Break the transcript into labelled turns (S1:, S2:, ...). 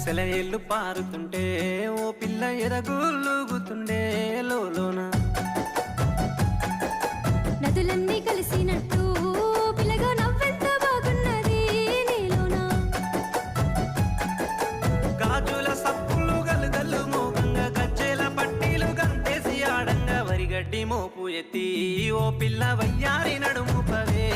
S1: సెలయేళ్ళు పారుతుంటే ఓ పిల్ల ఎదగులుగుతుండే లోన
S2: నదులన్నీ కలిసినట్టు పిల్లగా నవ్వెంత బాగున్నది నీలోన
S1: గాజుల సప్పులు గలుగల్లు మోగంగా గజ్జెల పట్టీలు గంతేసి ఆడంగా వరిగడ్డి మోపు ఎత్తి ఓ పిల్ల వయ్యారి నడుము పవే